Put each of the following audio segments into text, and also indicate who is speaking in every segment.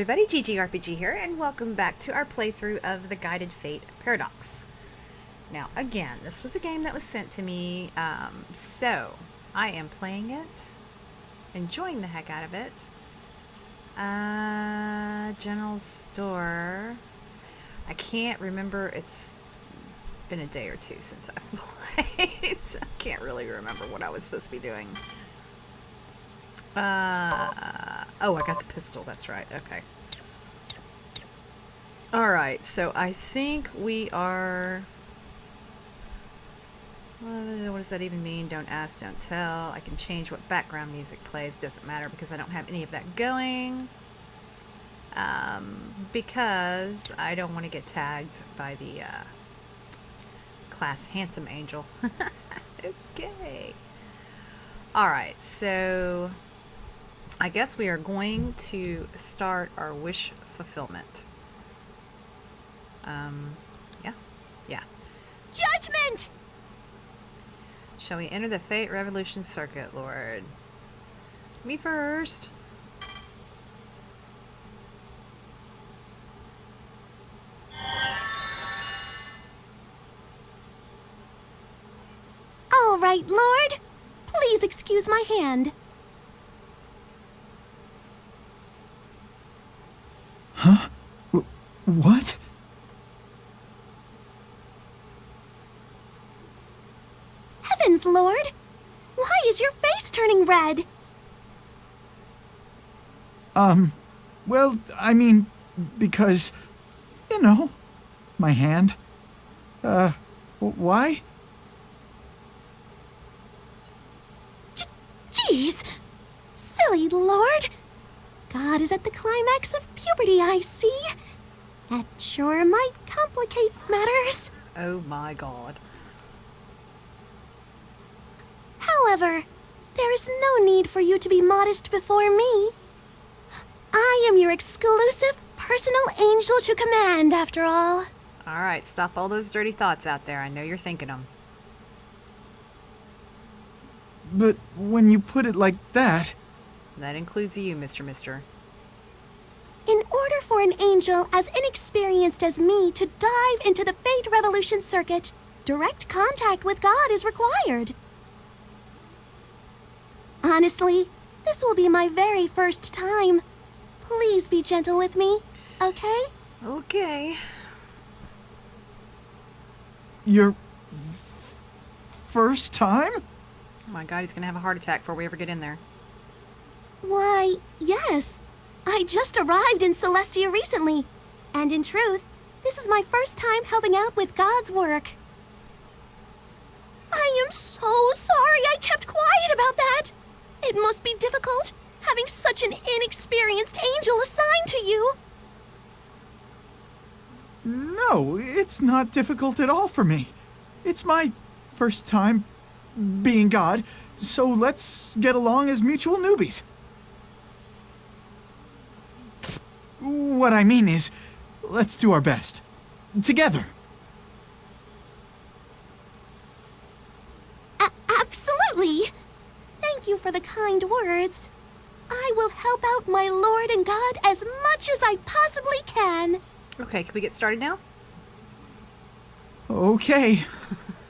Speaker 1: everybody, GGRPG here, and welcome back to our playthrough of the Guided Fate Paradox. Now, again, this was a game that was sent to me, so I am playing it, enjoying the heck out of it. General store. I can't remember, it's been a day or two since I've played, so I can't really remember what I was supposed to be doing. Oh, I got the pistol, that's right, okay. Alright, so I think we are... What does that even mean? Don't ask, don't tell. I can change what background music plays, doesn't matter because I don't have any of that going. Because I don't want to get tagged by the, class Handsome Angel. Okay. Alright, so... I guess we are going to start our wish fulfillment. Yeah.
Speaker 2: Judgment!
Speaker 1: Shall we enter the Fate Revolution Circuit, Lord? Me first.
Speaker 2: All right, Lord. Please excuse my hand.
Speaker 3: Huh? What?
Speaker 2: Heavens, Lord! Why is your face turning red?
Speaker 3: Well, I mean, because, you know, my hand. Why?
Speaker 2: Jeez! Silly Lord! God is at the climax of puberty, I see. That sure might complicate matters.
Speaker 1: Oh my god.
Speaker 2: However, there is no need for you to be modest before me. I am your exclusive personal angel to command, after all.
Speaker 1: Alright, stop all those dirty thoughts out there. I know you're thinking them.
Speaker 3: But when you put it like that...
Speaker 1: That includes you, Mr. Mister.
Speaker 2: In order for an angel as inexperienced as me to dive into the Fate Revolution circuit, direct contact with God is required. Honestly, this will be my very first time. Please be gentle with me, okay?
Speaker 1: Okay.
Speaker 3: Your... first time?
Speaker 1: Oh my god, he's gonna have a heart attack before we ever get in there.
Speaker 2: Why, yes. I just arrived in Celestia recently. And in truth, this is my first time helping out with God's work. I am so sorry I kept quiet about that. It must be difficult, having such an inexperienced angel assigned to you.
Speaker 3: No, it's not difficult at all for me. It's my first time being God, so let's get along as mutual newbies. What I mean is, let's do our best. Together.
Speaker 2: Absolutely. Thank you for the kind words. I will help out my Lord and God as much as I possibly can.
Speaker 1: Okay, can we get started now?
Speaker 3: Okay.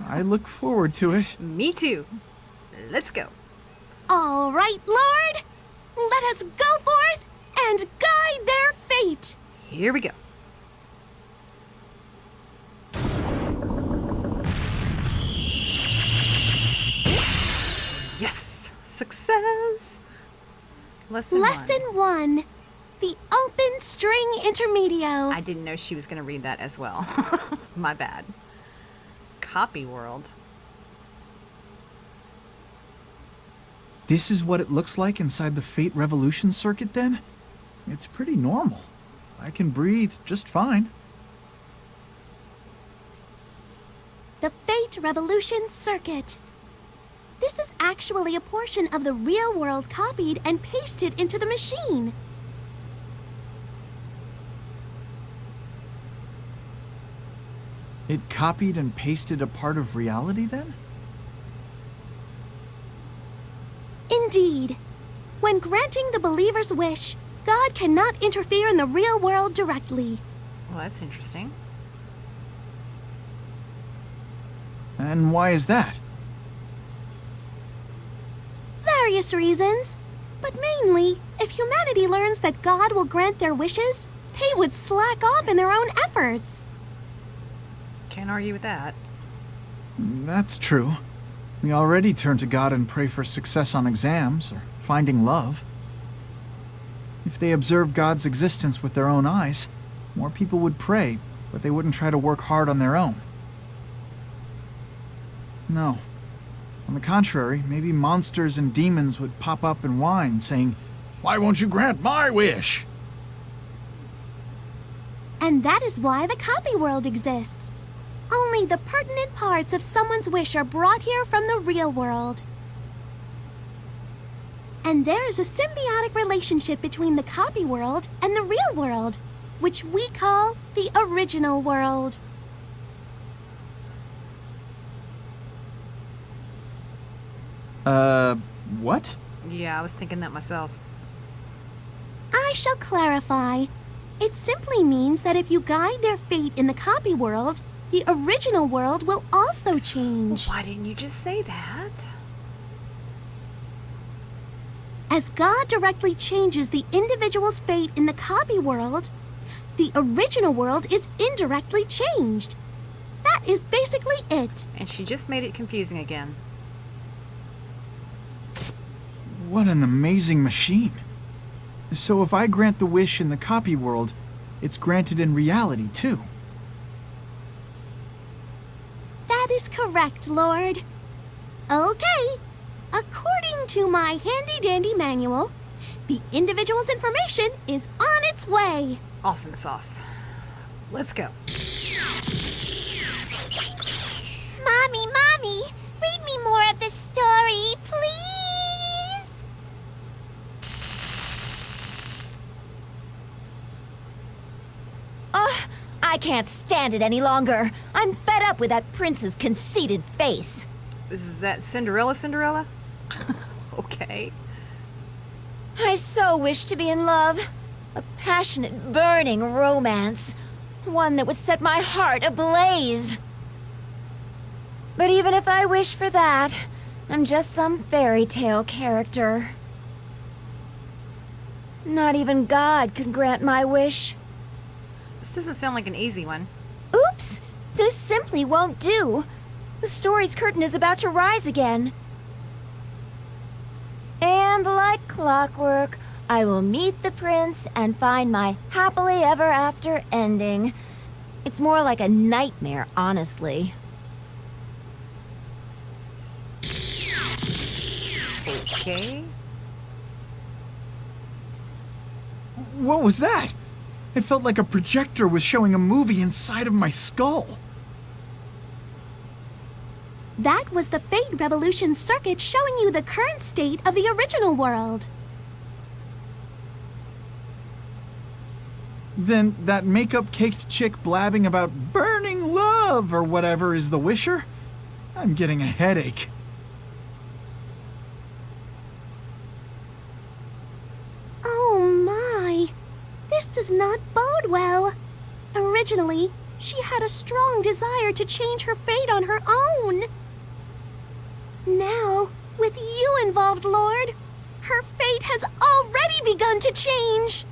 Speaker 3: I look forward to it.
Speaker 1: Me too. Let's go.
Speaker 2: All right, Lord. Let us go forth and guide their fate.
Speaker 1: Here we go. Yes! Success! Lesson
Speaker 2: one. The open string intermedio.
Speaker 1: I didn't know she was going to read that as well. My bad. Copy world.
Speaker 3: This is what it looks like inside the Fate Revolution circuit, then? It's pretty normal. I can breathe just fine.
Speaker 2: The Fate Revolution circuit. This is actually a portion of the real world copied and pasted into the machine.
Speaker 3: It copied and pasted a part of reality, then?
Speaker 2: Indeed. When granting the believer's wish, God cannot interfere in the real world directly.
Speaker 1: Well, that's interesting.
Speaker 3: And why is that?
Speaker 2: Various reasons. But mainly, if humanity learns that God will grant their wishes, they would slack off in their own efforts.
Speaker 1: Can't argue with that.
Speaker 3: That's true. We already turn to God and pray for success on exams or finding love. If they observe God's existence with their own eyes, more people would pray, but they wouldn't try to work hard on their own. No. On the contrary, maybe monsters and demons would pop up and whine, saying, "Why won't you grant my wish?"
Speaker 2: And that is why the copy world exists. Only the pertinent parts of someone's wish are brought here from the real world. And there is a symbiotic relationship between the copy world and the real world, which we call the original world.
Speaker 3: What?
Speaker 1: Yeah, I was thinking that myself.
Speaker 2: I shall clarify. It simply means that if you guide their fate in the copy world, the original world will also change.
Speaker 1: Why didn't you just say that?
Speaker 2: As God directly changes the individual's fate in the copy world, the original world is indirectly changed. That is basically it.
Speaker 1: And she just made it confusing again.
Speaker 3: What an amazing machine. So if I grant the wish in the copy world, it's granted in reality too.
Speaker 2: That is correct, Lord. Okay. According to my handy-dandy manual, the individual's information is on its way.
Speaker 1: Awesome sauce. Let's go.
Speaker 2: Mommy, read me more of the story, please.
Speaker 4: I can't stand it any longer. I'm fed up with that prince's conceited face.
Speaker 1: Is that Cinderella? Okay.
Speaker 4: I so wish to be in love. A passionate, burning romance. One that would set my heart ablaze. But even if I wish for that, I'm just some fairy tale character. Not even God could grant my wish.
Speaker 1: This doesn't sound like an easy one.
Speaker 4: Oops! This simply won't do. The story's curtain is about to rise again. And like clockwork, I will meet the prince and find my happily ever after ending. It's more like a nightmare, honestly.
Speaker 1: Okay.
Speaker 3: What was that? It felt like a projector was showing a movie inside of my skull.
Speaker 2: That was the Fate Revolution circuit showing you the current state of the original world.
Speaker 3: Then that makeup-caked chick blabbing about burning love or whatever is the wisher? I'm getting a headache.
Speaker 2: Oh my! This does not bode well. Originally, she had a strong desire to change her fate on her own. Now, with you involved, Lord, her fate has already begun to change.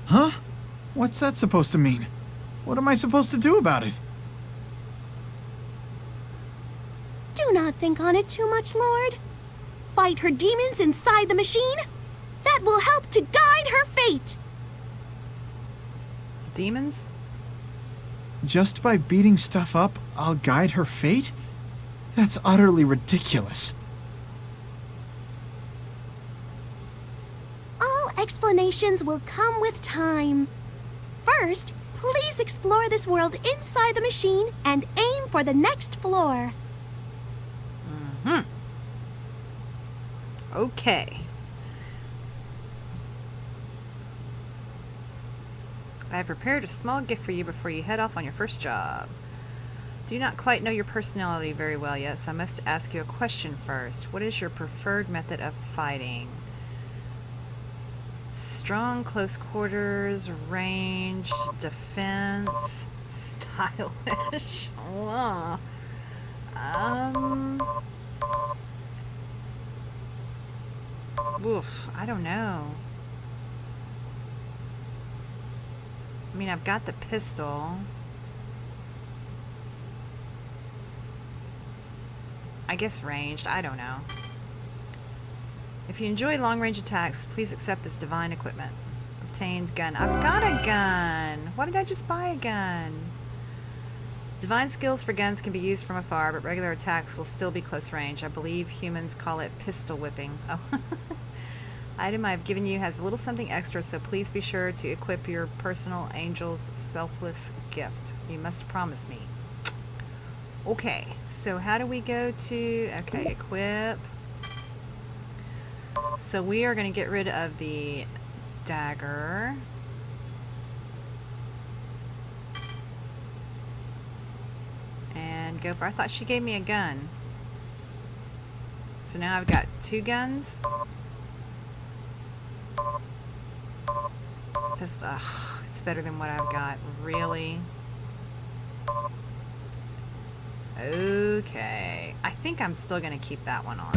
Speaker 3: Huh? What's that supposed to mean? What am I supposed to do about it?
Speaker 2: Do not think on it too much, Lord. Fight her demons inside the machine. That will help to guide her fate.
Speaker 1: Demons?
Speaker 3: Just by beating stuff up, I'll guide her fate? That's utterly ridiculous.
Speaker 2: All explanations will come with time. First, please explore this world inside the machine and aim for the next floor.
Speaker 1: Okay. I have prepared a small gift for you before you head off on your first job. Do not quite know your personality very well yet, so I must ask you a question first. What is your preferred method of fighting? Strong, close quarters, ranged, defense, stylish. Whoa. Oof, I don't know. I mean, I've got the pistol. I guess ranged, I don't know. If you enjoy long-range attacks, please accept this divine equipment. Obtained gun. I've got a gun! Why did I just buy a gun? Divine skills for guns can be used from afar, but regular attacks will still be close range. I believe humans call it pistol whipping. Oh. Item I've given you has a little something extra, so please be sure to equip your personal angel's selfless gift. You must promise me. Okay, so how do we go to... Okay, equip. So we are going to get rid of the dagger. And go for... I thought she gave me a gun. So now I've got 2 guns. Pistol. Ugh, it's better than what I've got. Really? Okay. I think I'm still going to keep that one on.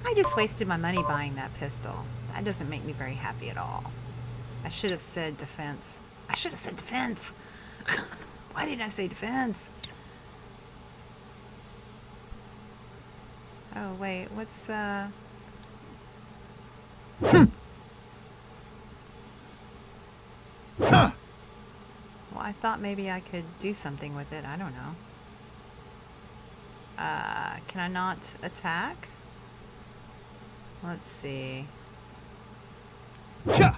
Speaker 1: I just wasted my money buying that pistol. That doesn't make me very happy at all. I should have said defense. I should have said defense! Why didn't I say defense? Oh, wait. What's, Well, I thought maybe I could do something with it. I don't know. Can I not attack? Let's see.
Speaker 3: Yeah.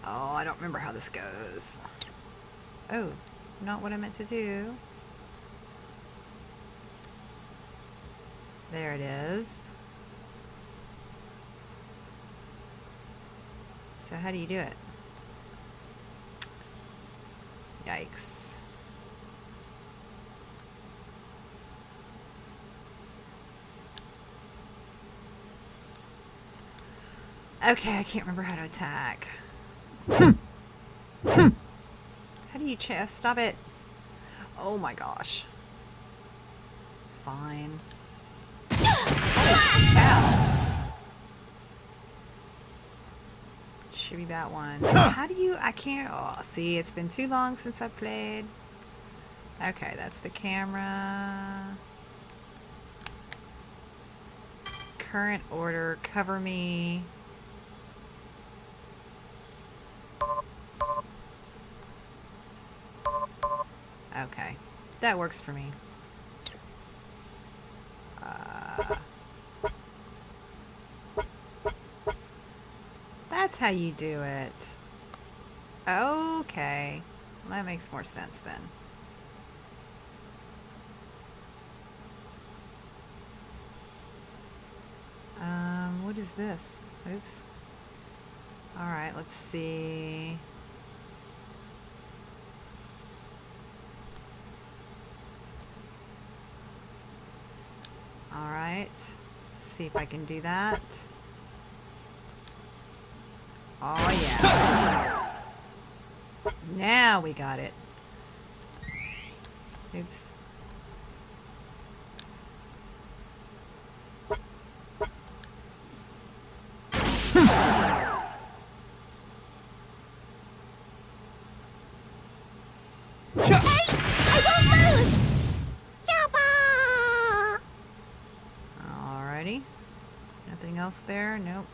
Speaker 1: Oh, I don't remember how this goes. Oh, not what I meant to do. There it is. So how do you do it? Yikes. Okay, I can't remember how to attack. How do you stop it? Oh my gosh. Fine. Ow. Shibby bat one. How do you... I can't... Oh, see, it's been too long since I played. Okay, that's the camera. Current order. Cover me. Okay, that works for me. That's how you do it. Okay, well, that makes more sense then. What is this? Oops. All right, let's see. All right, see if I can do that. Oh yeah. Now we got it. Oops. Alrighty. Nothing else there? Nope.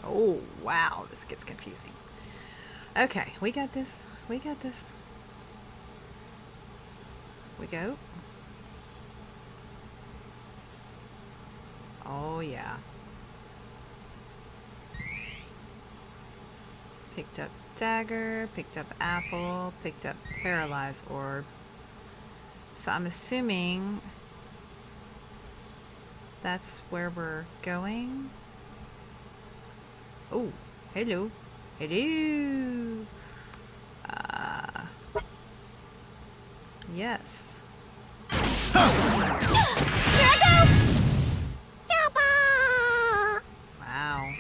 Speaker 1: Oh, wow. This gets confusing. Okay, we got this. We got this. We go. Oh, yeah. Picked up dagger, picked up apple, picked up paralyze orb. So I'm assuming that's where we're going. Oh, hello. Hello. Yes.
Speaker 2: Here I go! Jabba!
Speaker 1: Wow.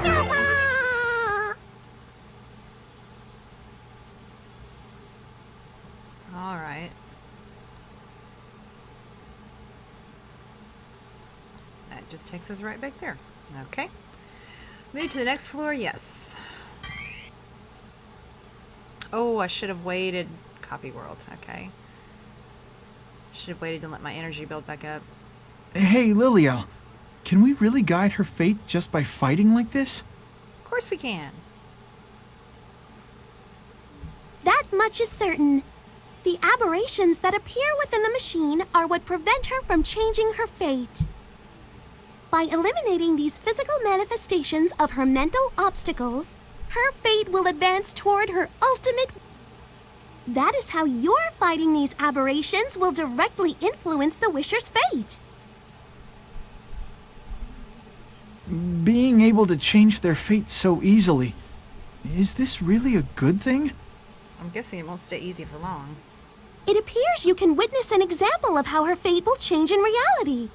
Speaker 2: Jabba!
Speaker 1: All right. That just takes us right back there. Okay. Move to the next floor. Yes. Oh, I should have waited. Copy world. Okay. Should have waited and let my energy build back up.
Speaker 3: Hey, Liliel, can we really guide her fate just by fighting like this?
Speaker 1: Of course we can.
Speaker 2: That much is certain. The aberrations that appear within the machine are what prevent her from changing her fate. By eliminating these physical manifestations of her mental obstacles, her fate will advance toward her ultimate. That is how your fighting these aberrations will directly influence the Wisher's fate.
Speaker 3: Being able to change their fate so easily, is this really a good thing?
Speaker 1: I'm guessing it won't stay easy for long.
Speaker 2: It appears you can witness an example of how her fate will change in reality.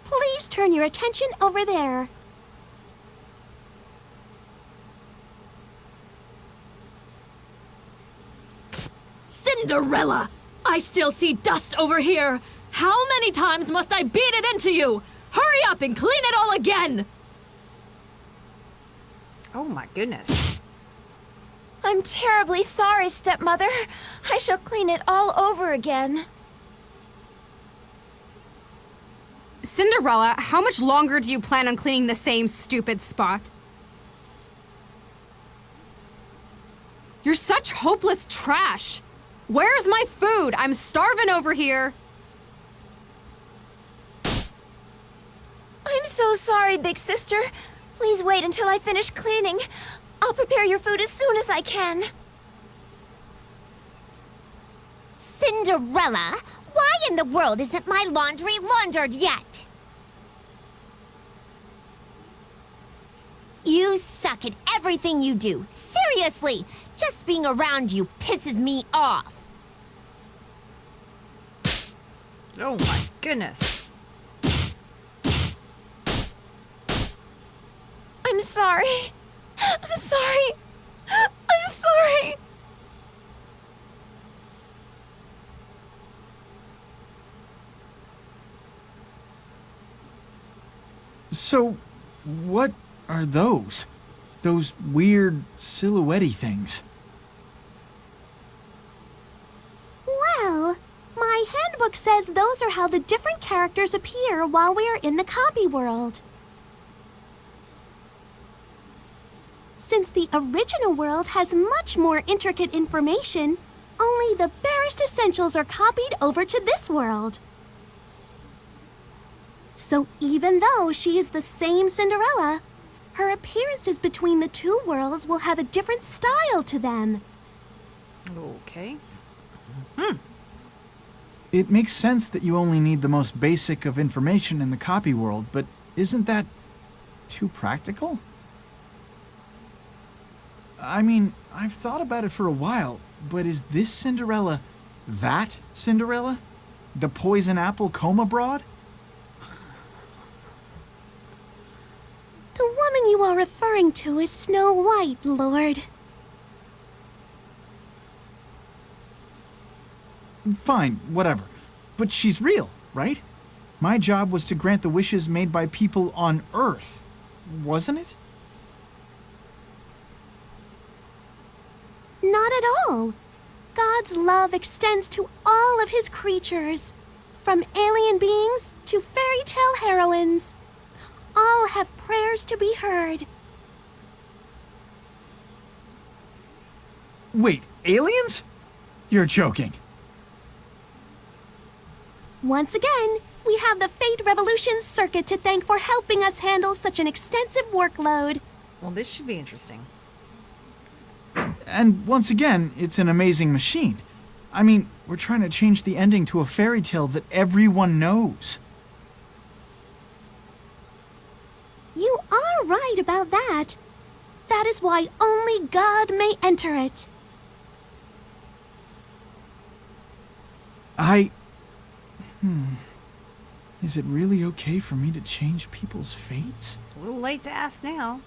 Speaker 2: Please turn your attention over there.
Speaker 5: Cinderella! I still see dust over here! How many times must I beat it into you? Hurry up and clean it all again!
Speaker 1: Oh my goodness.
Speaker 4: I'm terribly sorry, stepmother. I shall clean it all over again.
Speaker 6: Cinderella, how much longer do you plan on cleaning the same stupid spot? You're such hopeless trash! Where's my food? I'm starving over here!
Speaker 4: I'm so sorry, big sister. Please wait until I finish cleaning. I'll prepare your food as soon as I can.
Speaker 2: Cinderella, why in the world isn't my laundry laundered yet? You suck at everything you do. Seriously, just being around you pisses me off.
Speaker 1: Oh my goodness.
Speaker 4: I'm sorry. I'm sorry. I'm sorry.
Speaker 3: So, what are those? Those weird silhouette-y things?
Speaker 2: Well, my handbook says those are how the different characters appear while we are in the copy world. Since the original world has much more intricate information, only the barest essentials are copied over to this world. So even though she is the same Cinderella, her appearances between the two worlds will have a different style to them.
Speaker 1: Okay.
Speaker 3: It makes sense that you only need the most basic of information in the copy world, but isn't that too practical? I mean, I've thought about it for a while, but is this Cinderella that Cinderella? The poison apple coma broad?
Speaker 2: The woman you are referring to is Snow White, Lord.
Speaker 3: Fine, whatever. But she's real, right? My job was to grant the wishes made by people on Earth, wasn't it?
Speaker 2: Not at all. God's love extends to all of his creatures, from alien beings to fairy tale heroines. All have prayers to be heard.
Speaker 3: Wait, aliens? You're joking.
Speaker 2: Once again, we have the Fate Revolution Circuit to thank for helping us handle such an extensive workload.
Speaker 1: Well, this should be interesting.
Speaker 3: And once again, it's an amazing machine. I mean, we're trying to change the ending to a fairy tale that everyone knows.
Speaker 2: You are right about that. That is why only God may enter it.
Speaker 3: Is it really okay for me to change people's fates?
Speaker 1: A little late to ask now.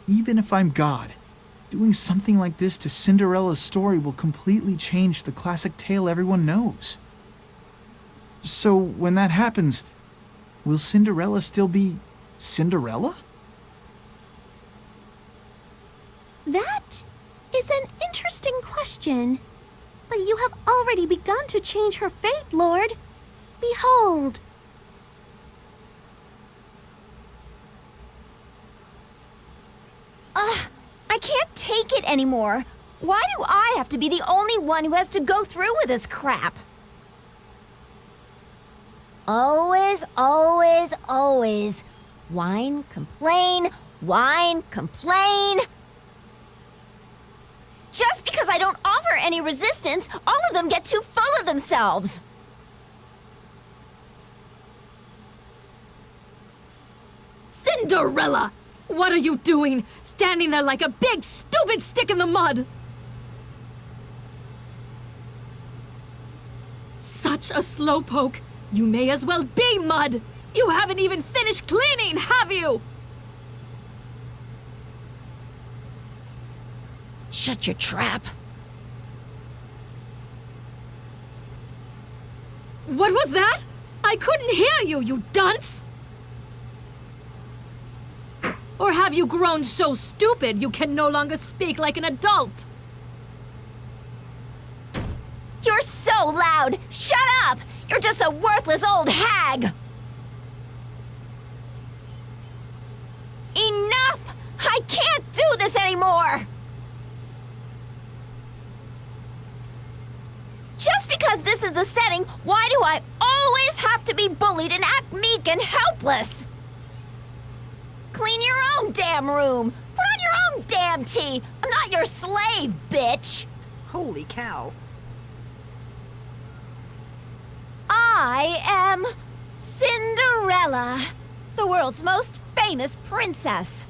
Speaker 3: Even if I'm God, doing something like this to Cinderella's story will completely change the classic tale everyone knows. So when that happens, will Cinderella still be Cinderella?
Speaker 2: That is an interesting question. But you have already begun to change her fate, Lord. Behold.
Speaker 4: I can't take it anymore. Why do I have to be the only one who has to go through with this crap? Always, always, always. Whine, complain, whine, complain. Just because I don't offer any resistance, all of them get too full of themselves.
Speaker 5: Cinderella! What are you doing? Standing there like a big, stupid stick in the mud! Such a slowpoke! You may as well be mud! You haven't even finished cleaning, have you?
Speaker 4: Shut your trap.
Speaker 5: What was that? I couldn't hear you, you dunce! Or have you grown so stupid you can no longer speak like an adult?
Speaker 4: You're so loud! Shut up! You're just a worthless old hag! Enough! I can't do this anymore! Just because this is the setting, why do I always have to be bullied and act meek and helpless? Clean your own damn room! Put on your own damn tea! I'm not your slave, bitch!
Speaker 1: Holy cow.
Speaker 4: I am Cinderella, the world's most famous princess.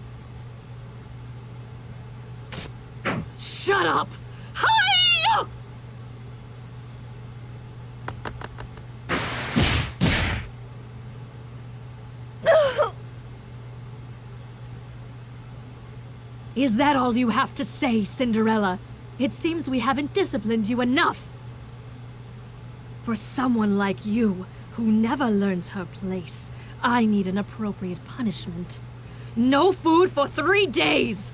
Speaker 5: Shut up! Hi! Is that all you have to say, Cinderella? It seems we haven't disciplined you enough. For someone like you, who never learns her place, I need an appropriate punishment. No food for 3 days!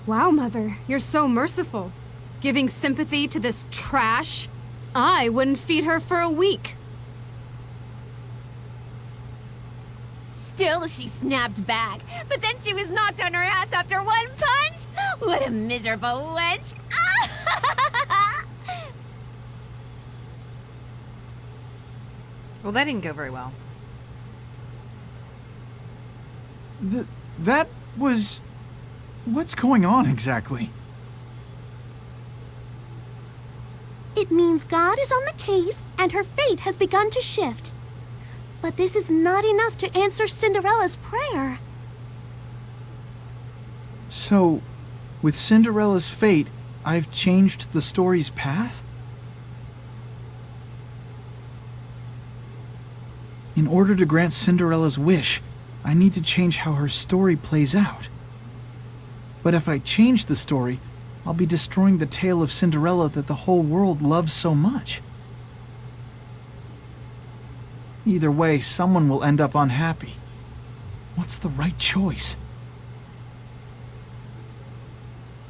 Speaker 6: Wow, Mother, you're so merciful. Giving sympathy to this trash? I wouldn't feed her for a week.
Speaker 4: Still, she snapped back, but then she was knocked on her ass after one punch. What a miserable wench.
Speaker 1: Well, that didn't go very well.
Speaker 3: That was... What's going on exactly?
Speaker 2: It means God is on the case and her fate has begun to shift. But this is not enough to answer Cinderella's prayer.
Speaker 3: So, with Cinderella's fate, I've changed the story's path? In order to grant Cinderella's wish, I need to change how her story plays out. But if I change the story, I'll be destroying the tale of Cinderella that the whole world loves so much. Either way, someone will end up unhappy. What's the right choice?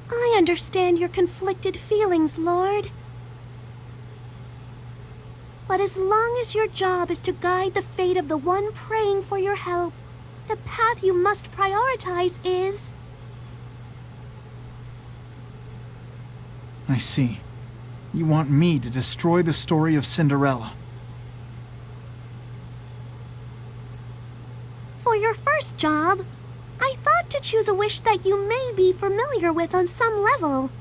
Speaker 2: I understand your conflicted feelings, Lord. But as long as your job is to guide the fate of the one praying for your help, the path you must prioritize is...
Speaker 3: I see. You want me to destroy the story of Cinderella.
Speaker 2: For your first job, I I thought to choose a wish that you may be familiar with on some level.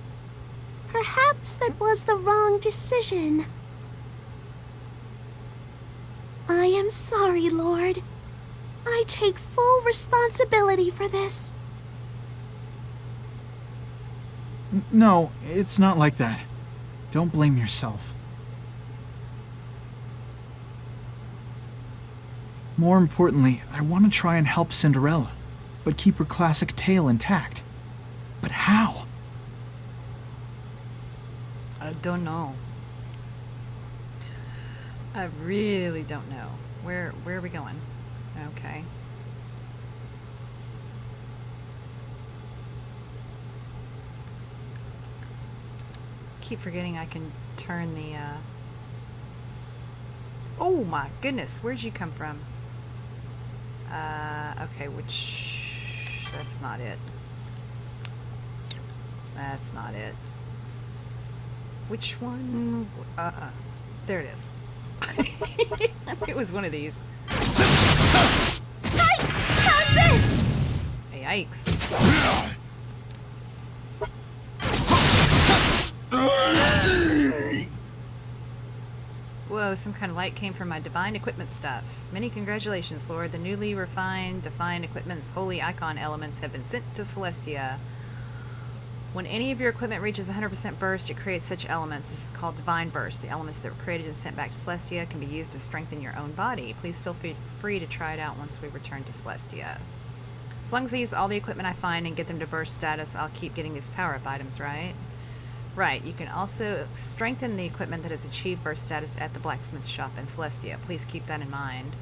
Speaker 2: Perhaps that was the wrong decision. I am sorry, Lord. I take full responsibility for this.
Speaker 3: No, it's not like that. Don't blame yourself. More importantly, I want to try and help Cinderella, but keep her classic tale intact. But how?
Speaker 1: I don't know. I really don't know. Where are we going? Okay. Keep forgetting I can turn the Oh my goodness, where'd you come from? Okay, that's not it. That's not it. Which one? There it is. It was one of these.
Speaker 2: How's this?
Speaker 1: Yikes. Whoa, some kind of light came from my divine equipment stuff. Many congratulations, Lord. The newly refined divine equipment's holy icon elements have been sent to Celestia. When any of your equipment reaches 100% burst, it creates such elements. This is called divine burst. The elements that were created and sent back to Celestia can be used to strengthen your own body. Please feel free to try it out once we return to Celestia. As long as I use all the equipment I find and get them to burst status, I'll keep getting these power-up items, right? Right, you can also strengthen the equipment that has achieved burst status at the blacksmith shop in Celestia. Please keep that in mind.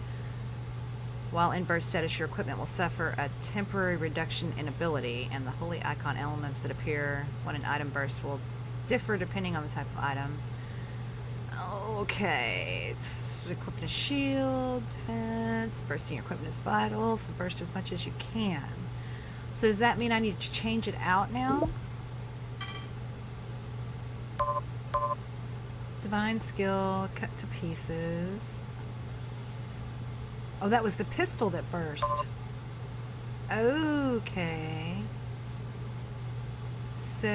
Speaker 1: While in burst status, your equipment will suffer a temporary reduction in ability, and the holy icon elements that appear when an item bursts will differ depending on the type of item. Okay, it's equipping a shield, defense, bursting your equipment is vital, so burst as much as you can. So does that mean I need to change it out now? Divine skill, cut to pieces. Oh, that was the pistol that burst. Okay. So,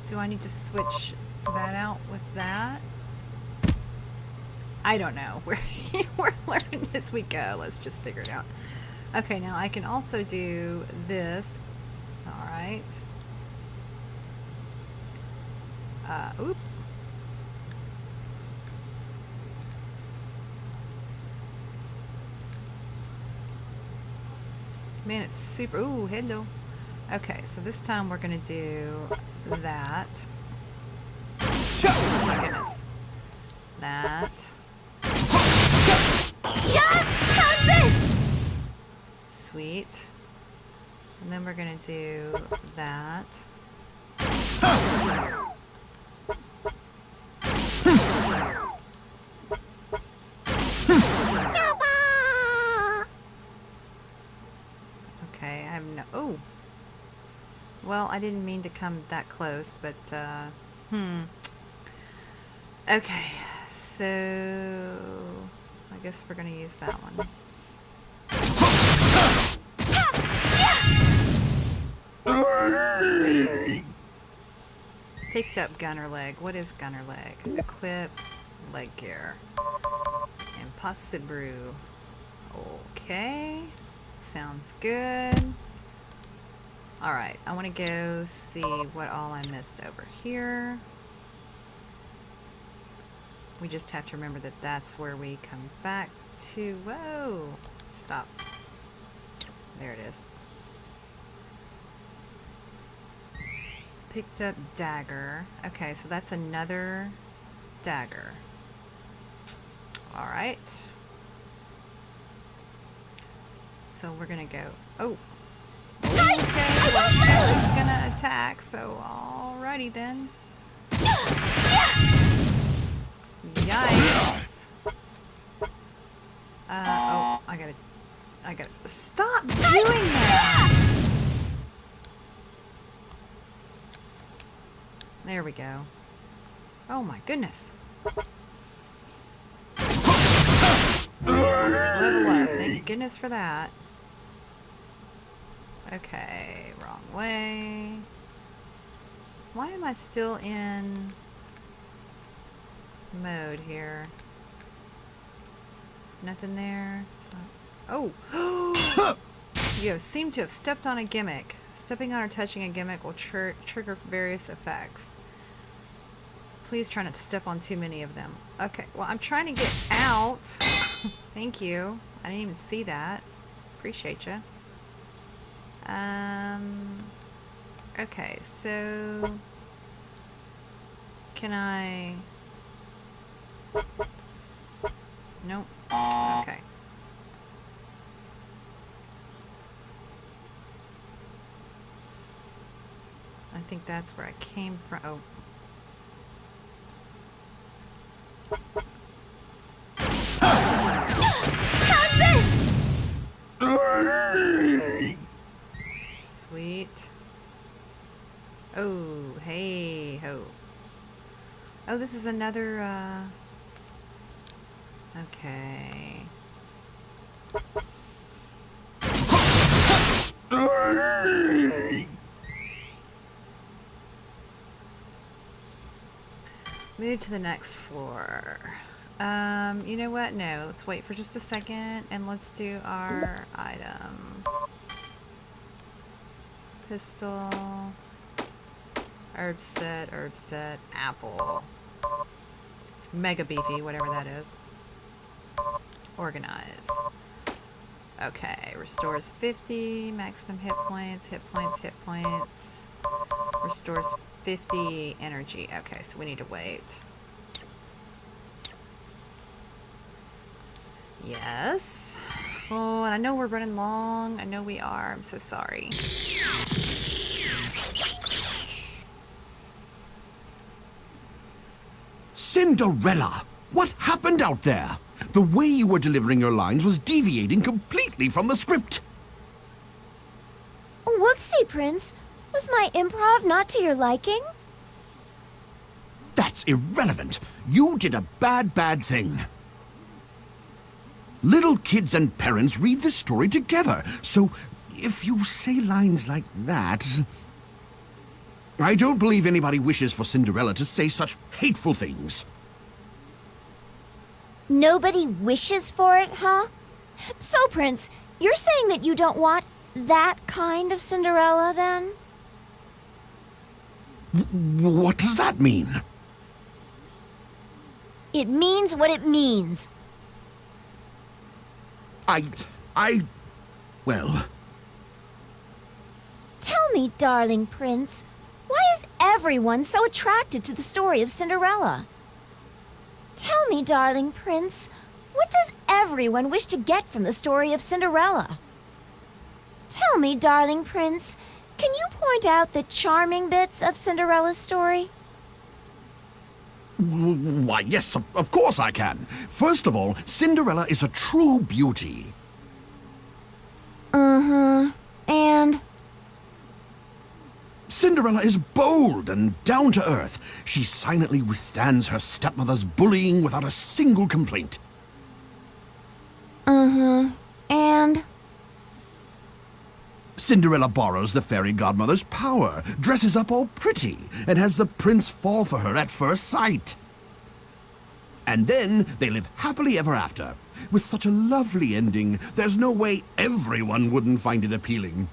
Speaker 1: do I need to switch that out with that? I don't know. We're learning as we go. Let's just figure it out. Okay, now I can also do this. All right. Oop. Man, it's super. Ooh, hello. Okay, so this time we're gonna do that. Oh my goodness. That.
Speaker 2: Yeah, how's this?
Speaker 1: Sweet. And then we're gonna do that. Okay, I have no. Oh. Well, I didn't mean to come that close, but okay, so I guess we're gonna use that one. Sweet. Picked up gunner leg. What is gunner leg? Equip leg gear. Impossible. Okay. Sounds good. Alright, I want to go see what all I missed over here. We just have to remember that that's where we come back to. Whoa! Stop. There it is. Picked up dagger. Okay, so that's another dagger. Alright. So we're gonna go. Oh! Okay, well, Shelley's gonna attack, so alrighty then. Yikes. Oh, I gotta stop doing that! There we go. Oh my goodness. Level up, thank goodness for that. Okay, wrong way. Why am I still in mode here? Nothing there. Oh! You seem to have stepped on a gimmick. Stepping on or touching a gimmick will trigger various effects. Please try not to step on too many of them. Okay, well, I'm trying to get out. Thank you. I didn't even see that. Appreciate you. Okay, so can I? Nope. Okay. I think that's where I came from. Oh. Sweet. Oh, hey ho. Oh, this is another, okay. Move to the next floor. You know what? No, let's wait for just a second and let's do our item. Pistol. Herb set, apple. Mega beefy, whatever that is. Organize. Okay, restores 50, maximum hit points. Restores 50 energy. Okay, so we need to wait. Yes. Oh, and I know we're running long. I know we are. I'm so sorry.
Speaker 7: Cinderella! What happened out there? The way you were delivering your lines was deviating completely from the script.
Speaker 4: Whoopsie, Prince. Was my improv not to your liking?
Speaker 7: That's irrelevant. You did a bad thing. Little kids and parents read this story together, so if you say lines like that... I don't believe anybody wishes for Cinderella to say such hateful things.
Speaker 4: Nobody wishes for it, huh? So, Prince, you're saying that you don't want that kind of Cinderella, then?
Speaker 7: What does that mean?
Speaker 4: It means what it means.
Speaker 7: Well...
Speaker 4: Tell me, darling Prince, why is everyone so attracted to the story of Cinderella? Tell me, darling Prince, what does everyone wish to get from the story of Cinderella? Tell me, darling Prince, can you point out the charming bits of Cinderella's story?
Speaker 7: Why, yes, of course I can. First of all, Cinderella is a true beauty.
Speaker 4: Uh-huh. And?
Speaker 7: Cinderella is bold and down to earth. She silently withstands her stepmother's bullying without a single complaint.
Speaker 4: Uh-huh. And?
Speaker 7: Cinderella borrows the fairy godmother's power, dresses up all pretty, and has the prince fall for her at first sight. And then they live happily ever after. With such a lovely ending, there's no way everyone wouldn't find it appealing.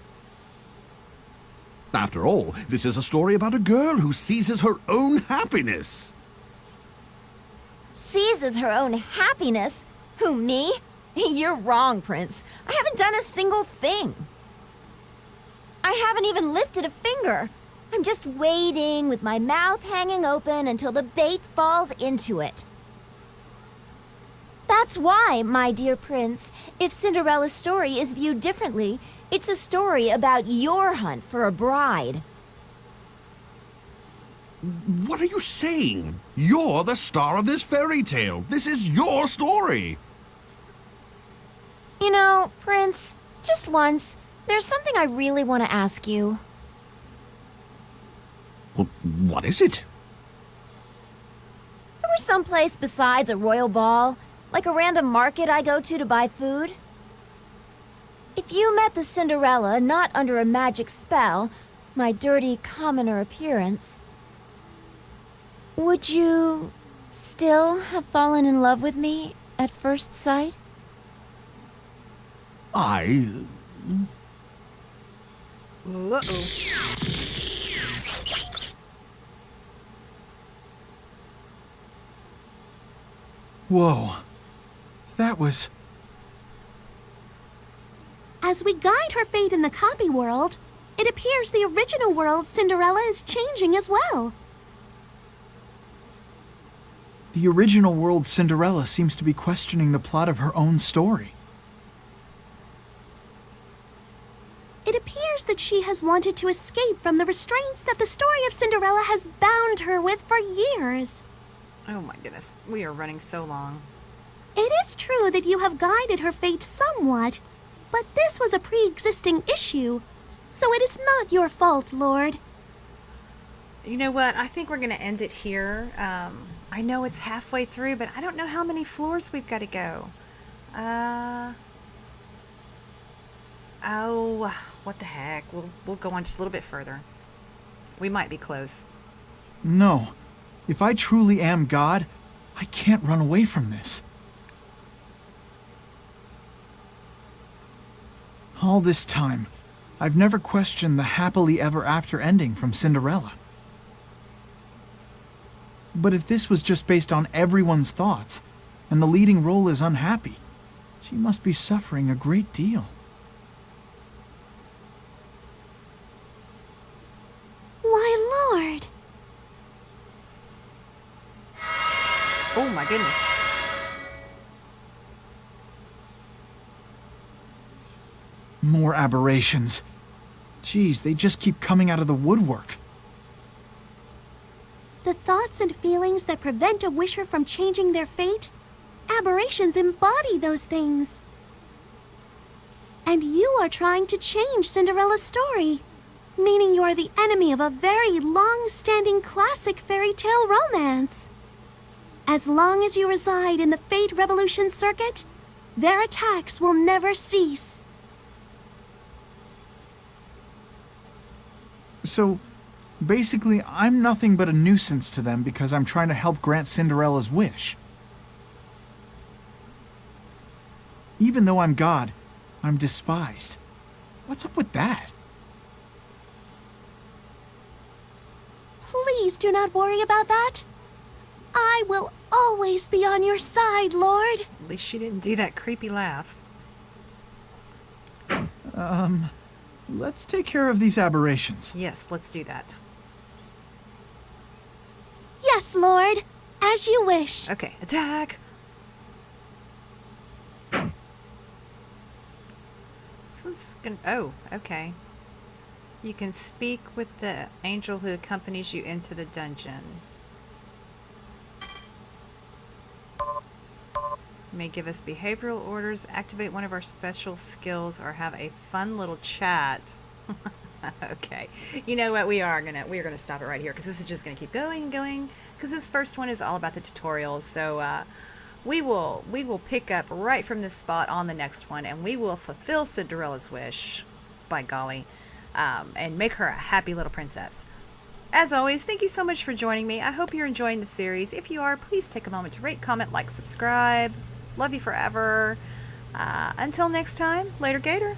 Speaker 7: After all, this is a story about a girl who seizes her own happiness.
Speaker 4: Seizes her own happiness? Who, me? You're wrong, Prince. I haven't done a single thing. I haven't even lifted a finger. I'm just waiting with my mouth hanging open until the bait falls into it. That's why, my dear Prince, if Cinderella's story is viewed differently, it's a story about your hunt for a bride.
Speaker 7: What are you saying? You're the star of this fairy tale. This is your story.
Speaker 4: You know, Prince, just once, there's something I really want to ask you.
Speaker 7: Well, what is it?
Speaker 4: There was someplace besides a royal ball, like a random market I go to buy food. If you met the Cinderella not under a magic spell, my dirty commoner appearance, would you still have fallen in love with me at first sight?
Speaker 7: I...
Speaker 1: Uh-oh.
Speaker 3: Whoa. That was...
Speaker 2: As we guide her fate in the copy world, it appears the original world Cinderella is changing as well.
Speaker 3: The original world Cinderella seems to be questioning the plot of her own story.
Speaker 2: It appears that she has wanted to escape from the restraints that the story of Cinderella has bound her with for years.
Speaker 1: Oh my goodness, we are running so long.
Speaker 2: It is true that you have guided her fate somewhat, but this was a pre-existing issue, so it is not your fault, Lord.
Speaker 1: You know what? I think we're going to end it here. I know it's halfway through, but I don't know how many floors we've got to go. Oh, what the heck? We'll go on just a little bit further. We might be close.
Speaker 3: No. If I truly am God, I can't run away from this. All this time, I've never questioned the happily ever after ending from Cinderella. But if this was just based on everyone's thoughts, and the leading role is unhappy, she must be suffering a great deal.
Speaker 2: Why, Lord.
Speaker 1: Oh my goodness.
Speaker 3: More aberrations. Geez, they just keep coming out of the woodwork.
Speaker 2: The thoughts and feelings that prevent a wisher from changing their fate, aberrations embody those things. And you are trying to change Cinderella's story, meaning you are the enemy of a very long-standing classic fairy tale romance. As long as you reside in the Fate Revolution circuit, their attacks will never cease.
Speaker 3: So, basically, I'm nothing but a nuisance to them because I'm trying to help grant Cinderella's wish. Even though I'm God, I'm despised. What's up with that?
Speaker 2: Please do not worry about that. I will always be on your side, Lord.
Speaker 1: At least she didn't do that creepy laugh.
Speaker 3: Let's take care of these aberrations.
Speaker 1: Yes, let's do that.
Speaker 2: Yes, Lord. As you wish.
Speaker 1: Okay, attack! This one's gonna... Oh, okay. You can speak with the angel who accompanies you into the dungeon. You may give us behavioral orders, activate one of our special skills, or have a fun little chat. Okay. You know what? We are gonna stop it right here because this is just gonna keep going and going. Because this first one is all about the tutorials. So we will pick up right from this spot on the next one, and we will fulfill Cinderella's wish, by golly, and make her a happy little princess. As always, thank you so much for joining me. I hope you're enjoying the series. If you are, please take a moment to rate, comment, like, subscribe. Love you forever. Until next time, later, Gator.